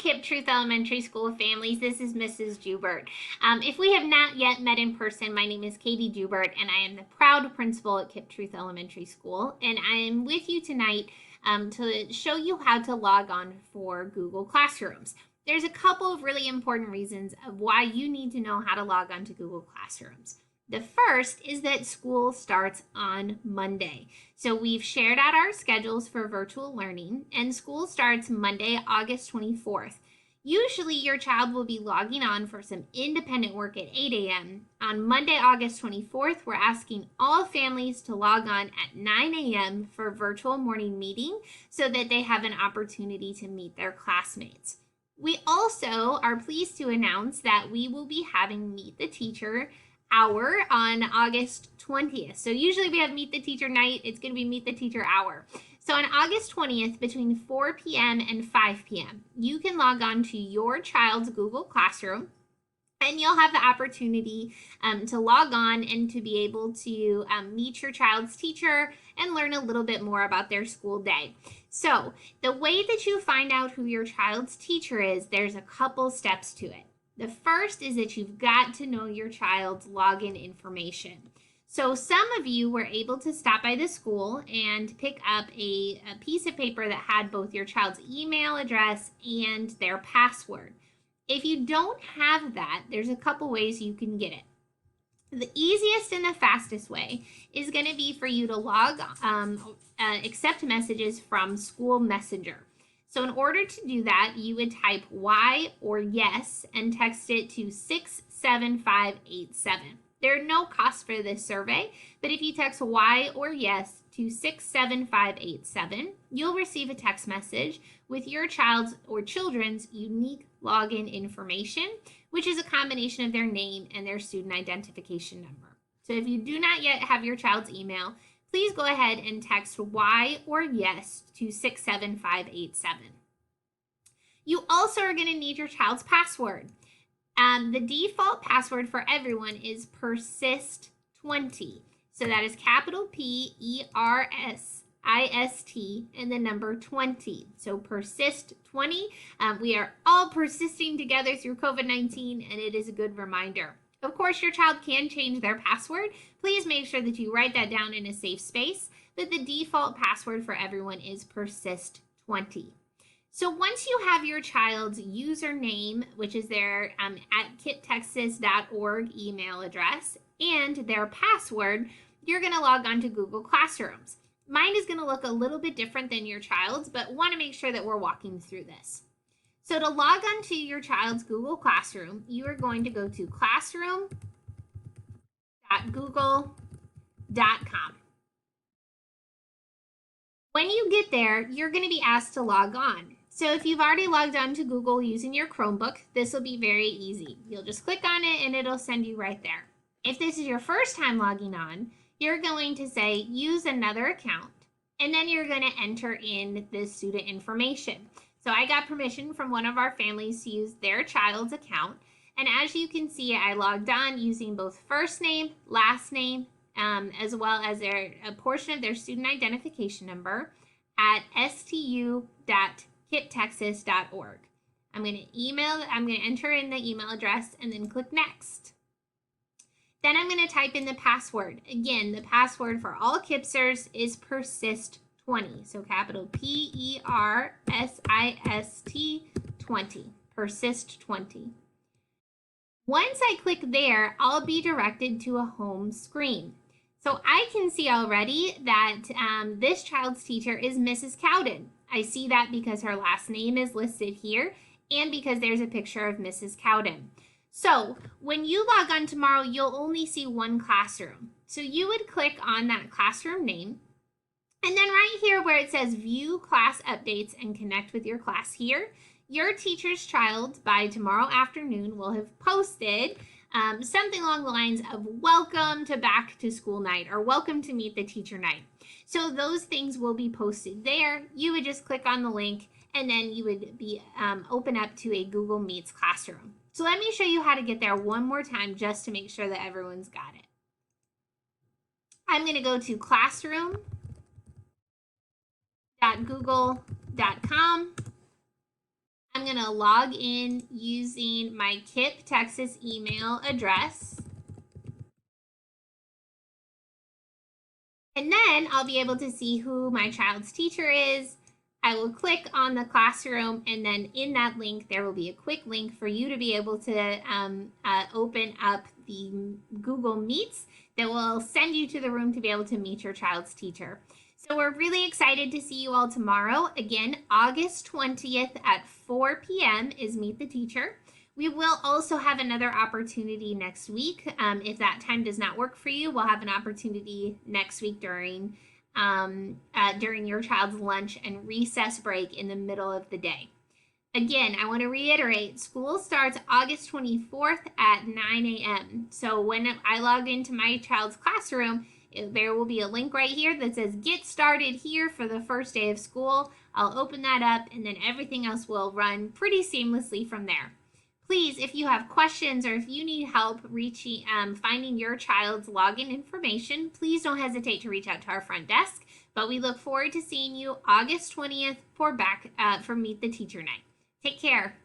KIPP Truth Elementary School families. This is Mrs. Joubert. If we have not yet met in person, my name is Katie Joubert, and I am the proud principal at KIPP Truth Elementary School. And I am with you tonight to show you how to log on for Google Classrooms. There's a couple of really important reasons of why you need to know how to log on to Google Classrooms. The first is that school starts on Monday. So we've shared out our schedules for virtual learning, and school starts Monday, August 24th. Usually your child will be logging on for some independent work at 8 a.m. On Monday, August 24th, we're asking all families to log on at 9 a.m. for a virtual morning meeting so that they have an opportunity to meet their classmates. We also are pleased to announce that we will be having Meet the Teacher hour on August 20th. So usually we have Meet the Teacher night. It's going to be Meet the Teacher hour. So on August 20th, between 4 p.m. and 5 p.m., you can log on to your child's Google Classroom, and you'll have the opportunity to log on and to be able to meet your child's teacher and learn a little bit more about their school day. So the way that you find out who your child's teacher is, there's a couple steps to it. The first is that you've got to know your child's login information. So some of you were able to stop by the school and pick up a piece of paper that had both your child's email address and their password. If you don't have that, there's a couple ways you can get it. The easiest and the fastest way is going to be for you to accept messages from School Messenger. So in order to do that, you would type Y or yes and text it to 67587. There are no costs for this survey, but if you text Y or yes to 67587, you'll receive a text message with your child's or children's unique login information, which is a combination of their name and their student identification number. So if you do not yet have your child's email, please go ahead and text Y or yes to 67587. You also are going to need your child's password. The default password for everyone is persist20. So that is capital PERSIST and the number 20. So persist20. We are all persisting together through COVID-19, and it is a good reminder. Of course, your child can change their password. Please make sure that you write that down in a safe space, but the default password for everyone is persist20. So once you have your child's username, which is their at kipptexas.org email address, and their password, you're going to log on to Google Classrooms. Mine is going to look a little bit different than your child's, but want to make sure that we're walking through this. So to log on to your child's Google Classroom, you are going to go to classroom.google.com. When you get there, you're going to be asked to log on. So if you've already logged on to Google using your Chromebook, this will be very easy. You'll just click on it and it'll send you right there. If this is your first time logging on, you're going to say use another account, and then you're going to enter in the student information. So I got permission from one of our families to use their child's account. And as you can see, I logged on using both first name, last name, as well as a portion of their student identification number at stu.kipptexas.org. I'm going to enter in the email address and then click next. Then I'm going to type in the password. Again, the password for all KIPPsers is persist20. So capital PERSIST20, persist20. Once I click there, I'll be directed to a home screen. So I can see already that this child's teacher is Mrs. Cowden. I see that because her last name is listed here and because there's a picture of Mrs. Cowden. So when you log on tomorrow, you'll only see one classroom. So you would click on that classroom name, and then right here where it says view class updates and connect with your class here, your teacher's child by tomorrow afternoon will have posted something along the lines of welcome to back to school night or welcome to meet the teacher night. So those things will be posted there. You would just click on the link and then you would be open up to a Google Meets classroom. So let me show you how to get there one more time just to make sure that everyone's got it. I'm going to go to classroom.google.com. I'm going going to log in using my KIPP Texas email address. And then I'll be able to see who my child's teacher is. I will click on the classroom, and then in that link, there will be a quick link for you to be able to open up the Google Meets that will send you to the room to be able to meet your child's teacher. So we're really excited to see you all tomorrow. Again, August 20th at 4 p.m. is Meet the Teacher. We will also have another opportunity next week. If that time does not work for you, we'll have an opportunity next week during your child's lunch and recess break in the middle of the day. Again, I want to reiterate, school starts August 24th at 9 a.m. So when I log into my child's classroom, there will be a link right here that says get started here for the first day of school. I'll open that up, and then everything else will run pretty seamlessly from there. Please, if you have questions or if you need help finding your child's login information, please don't hesitate to reach out to our front desk. But we look forward to seeing you August 20th for Meet the Teacher Night. Take care.